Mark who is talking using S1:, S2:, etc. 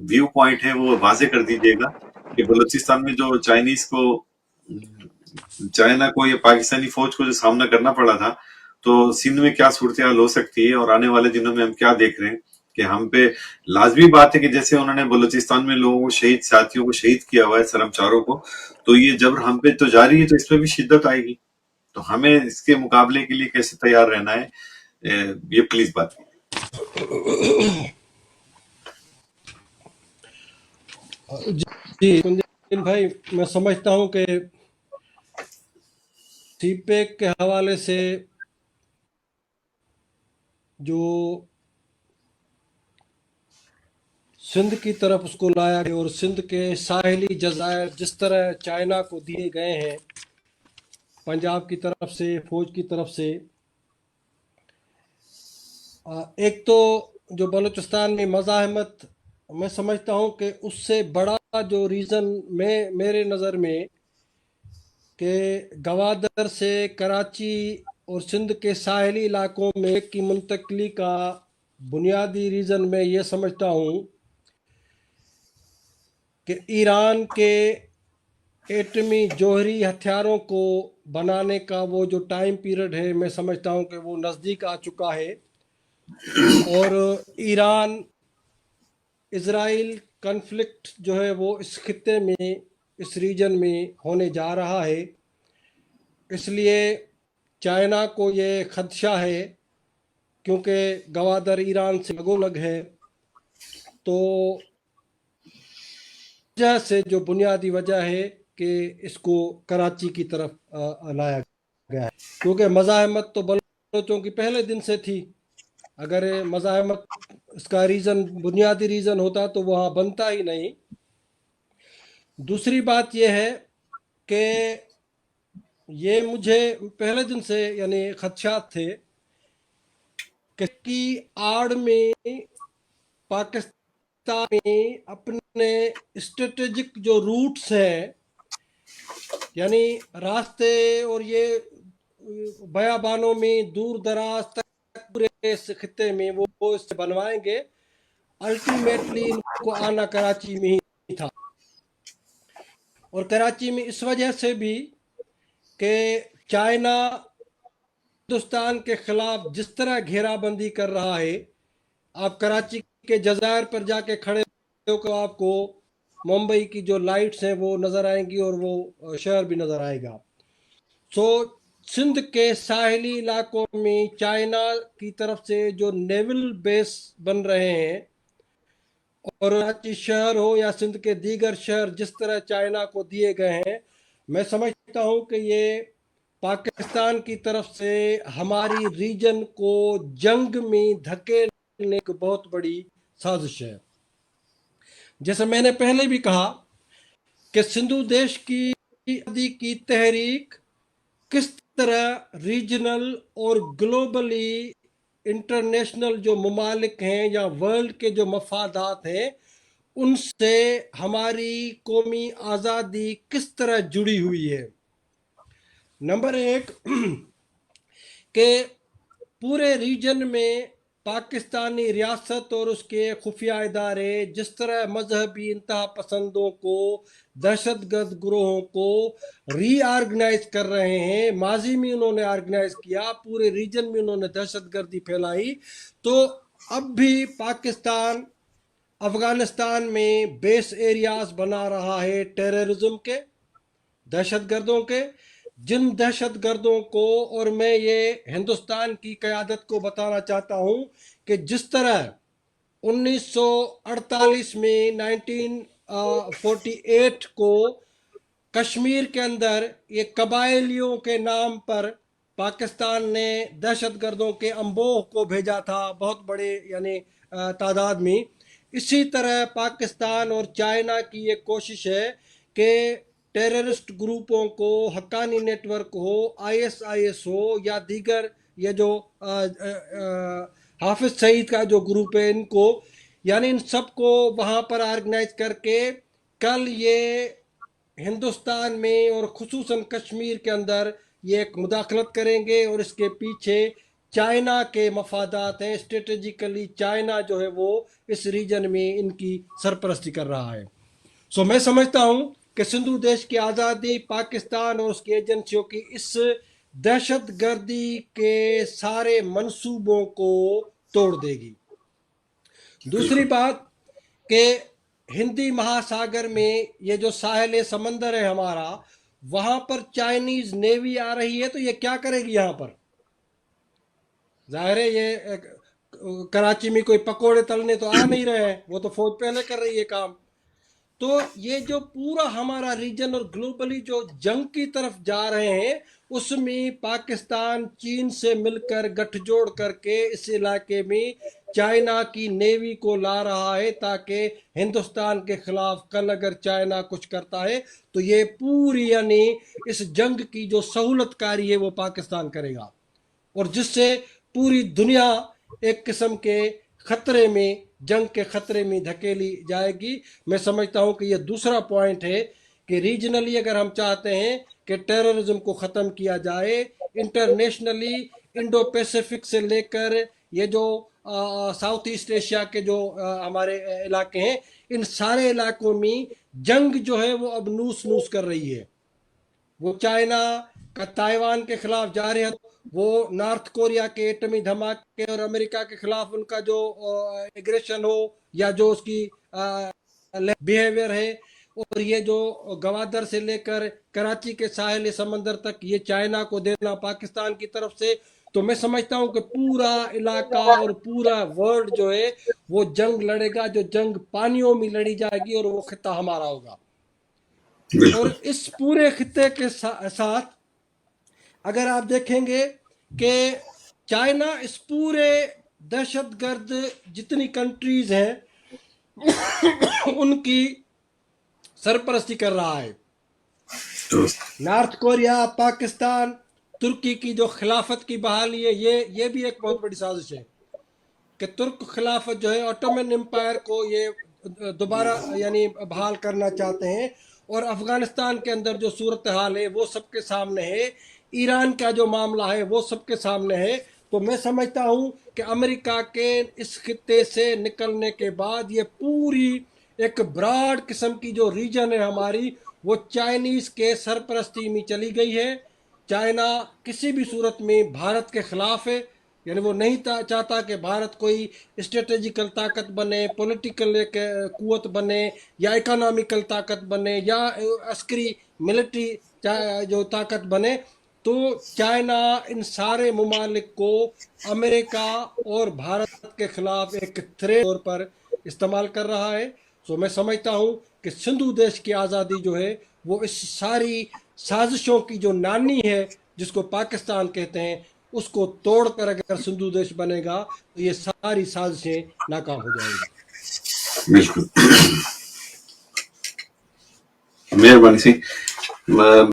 S1: View point है वो वाजे कर दीजिएगा कि बलूचिस्तान में जो चाइना को या पाकिस्तानी फौज को जो सामना करना पड़ा था, तो सिंध में क्या सूरत हाल हो सकती है और आने वाले दिनों में हम क्या देख रहे हैं कि हम पे लाजमी बात है कि जैसे उन्होंने बलूचिस्तान में लोगों को शहीद साथियों को शहीद किया हुआ है, शर्मचारों को, तो ये जबर हम पे तो जारी है, तो इस पे भी शिद्दत आएगी। तो हमें इसके मुकाबले के लिए कैसे तैयार रहना है, ये प्लीज बात कीजिए।
S2: जी कुंदन भाई, मैं समझता हूँ कि सीपेक के हवाले से जो सिंध की तरफ उसको लाया गया और सिंध के साहिली जजायर जिस तरह चाइना को दिए गए हैं पंजाब की तरफ से, फौज की तरफ से, एक तो जो बलूचिस्तान में मज़ाहमत, मैं समझता हूँ कि उससे बड़ा जो रीज़न में मेरे नज़र में कि गवादर से कराची और सिंध के साहिली इलाकों में की मुंतकली का बुनियादी रीज़न मैं ये समझता हूँ कि ईरान के एटमी जौहरी हथियारों को बनाने का वो जो टाइम पीरियड है, मैं समझता हूँ कि वो नज़दीक आ चुका है और ईरान इज़राइल कन्फ्लिक्ट जो है वो इस खित्ते में, इस रीजन में होने जा रहा है। इसलिए चाइना को ये खदशा है क्योंकि गवादर ईरान से लगोलग है, तो वजह से जो बुनियादी वजह है कि इसको कराची की तरफ लाया गया है, क्योंकि मज़ाहमत तो बलोचों की पहले दिन से थी। अगर मज़ाहमत इसका रीज़न, बुनियादी रीज़न होता तो वहाँ बनता ही नहीं। दूसरी बात यह है कि ये मुझे पहले दिन से यानी खदशात थे कि आड़ में पाकिस्तान में अपने स्ट्रेटेजिक जो रूट्स हैं, यानी रास्ते और ये बयाबानों में दूर दराज तक पूरे इस खित्ते में वो इससे बनवाएंगे। अल्टीमेटली इनको आना कराची में ही था और कराची में इस वजह से भी कि चाइना हिंदुस्तान के खिलाफ जिस तरह घेराबंदी कर रहा है, आप कराची के जजायर पर जाके खड़े हो तो आपको मुंबई की जो लाइट्स हैं वो नज़र आएंगी और वो शहर भी नज़र आएगा। सो सिंध के साहिली इलाकों में चाइना की तरफ से जो नेवल बेस बन रहे हैं और कराची शहर हो या सिंध के दीगर शहर जिस तरह चाइना को दिए गए हैं, मैं समझता हूँ कि ये पाकिस्तान की तरफ से हमारी रीजन को जंग में धकेलने की बहुत बड़ी साजिश है। जैसे मैंने पहले भी कहा कि सिंधु देश की आज़ादी की तहरीक किस तरह रीजनल और ग्लोबली इंटरनेशनल जो ममालिक हैं या वर्ल्ड के जो मफादात हैं उनसे हमारी कौमी आज़ादी किस तरह जुड़ी हुई है। नंबर एक कि पूरे रीजन में पाकिस्तानी रियासत और उसके खुफिया इदारे जिस तरह मजहबी इंतहा पसंदों को, दहशतगर्द ग्रोहों को रीऑर्गेनाइज कर रहे हैं, माजी में उन्होंने ऑर्गेनाइज किया, पूरे रीजन में उन्होंने दहशतगर्दी फैलाई, तो अब भी पाकिस्तान अफगानिस्तान में बेस एरियाज बना रहा है टेररिज्म के, दहशतगर्दों के, जिन दहशतगर्दों को, और मैं ये हिंदुस्तान की क़यादत को बताना चाहता हूँ कि जिस तरह 1948 में 1948 को कश्मीर के अंदर ये कबायलियों के नाम पर पाकिस्तान ने दहशतगर्दों के अम्बोह को भेजा था बहुत बड़े यानी तादाद में, इसी तरह पाकिस्तान और चाइना की ये कोशिश है कि टेररिस्ट ग्रुपों को, हक्कानी नेटवर्क हो, आईएसआईएस हो या दीगर ये जो हाफिज सईद का जो ग्रुप है, इनको यानी इन सब को वहाँ पर ऑर्गेनाइज करके कल ये हिंदुस्तान में और खुसूसन कश्मीर के अंदर ये एक मुदाखलत करेंगे और इसके पीछे चाइना के मफादात हैं। स्ट्रेटेजिकली चाइना जो है वो इस रीजन में इनकी सरपरस्ती कर रहा है। सो मैं समझता हूं कि सिंधु देश की आज़ादी पाकिस्तान और उसकी एजेंसियों की इस दहशत गर्दी के सारे मंसूबों को तोड़ देगी। दूसरी
S1: बिल्कुल
S2: बात कि हिंदी महासागर में ये जो साहिल समंदर है हमारा, वहां पर चाइनीज नेवी आ रही है, तो ये क्या करेगी यहां पर? जाहिर है ये कराची में कोई पकोड़े तलने तो आ नहीं रहे हैं, वो तो फौज पहले कर रही है काम। तो ये जो पूरा हमारा रीजन और ग्लोबली जो जंग की तरफ जा रहे हैं, उसमें पाकिस्तान चीन से मिलकर गठजोड़ करके इस इलाके में चाइना की नेवी को ला रहा है, ताकि हिंदुस्तान के खिलाफ कल अगर चाइना कुछ करता है तो ये पूरी यानी इस जंग की जो सहूलतकारी है वो पाकिस्तान करेगा, और जिससे पूरी दुनिया एक किस्म के खतरे में, जंग के खतरे में धकेली जाएगी। मैं समझता हूं कि यह दूसरा पॉइंट है कि रीजनली अगर हम चाहते हैं कि टेररिज्म को ख़त्म किया जाए, इंटरनेशनली इंडो पैसिफिक से लेकर ये जो साउथ ईस्ट एशिया के जो हमारे इलाके हैं, इन सारे इलाकों में जंग जो है वो अब नूस नूस कर रही है। वो चाइना का ताइवान के खिलाफ जारी है, वो नॉर्थ कोरिया के एटमी धमाके और अमेरिका के खिलाफ उनका जो एग्रेशन हो या जो उसकी बिहेवियर है, और ये जो गवादर से लेकर कराची के साहिल समंदर तक ये चाइना को देना पाकिस्तान की तरफ से, तो मैं समझता हूं कि पूरा इलाका और पूरा वर्ल्ड जो है वो जंग लड़ेगा, जो जंग पानियों में लड़ी जाएगी, और वो खिता हमारा होगा। और
S1: बिल्कुल
S2: इस पूरे खिते के साथ अगर आप देखेंगे कि चाइना इस पूरे दहशतगर्द जितनी कंट्रीज हैं उनकी सरपरस्ती कर रहा है।
S1: तो
S2: नॉर्थ कोरिया, पाकिस्तान, तुर्की की जो खिलाफत की बहाली है, ये भी एक बहुत बड़ी साजिश है कि तुर्क खिलाफत जो है ऑटोमन एम्पायर को ये दोबारा यानी बहाल करना चाहते हैं। और अफगानिस्तान के अंदर जो सूरत हाल है वो सबके सामने है, ईरान का जो मामला है वो सबके सामने है। तो मैं समझता हूँ कि अमेरिका के इस खिते से निकलने के बाद ये पूरी एक ब्रॉड किस्म की जो रीजन है हमारी, वो चाइनीज़ के सरपरस्ती में चली गई है। चाइना किसी भी सूरत में भारत के खिलाफ है, यानी वो नहीं चाहता कि भारत कोई स्ट्रेटेजिकल ताकत बने, पॉलिटिकल एक कुवत बने, या इकोनॉमिकल ताकत बने, या अस्करी मिलिट्री जो ताकत बने। तो चाइना इन सारे ममालिक को अमेरिका और भारत के खिलाफ एक थ्रेट तौर पर इस्तेमाल कर रहा है। सो मैं समझता हूँ कि सिंधु देश की आज़ादी जो है वो इस सारी साजिशों की जो नानी है, जिसको पाकिस्तान कहते हैं, उसको तोड़कर अगर सिंधु देश बनेगा तो ये सारी साजिशें नाकाम हो जाएंगी।
S1: बिल्कुल मेहरबानी सी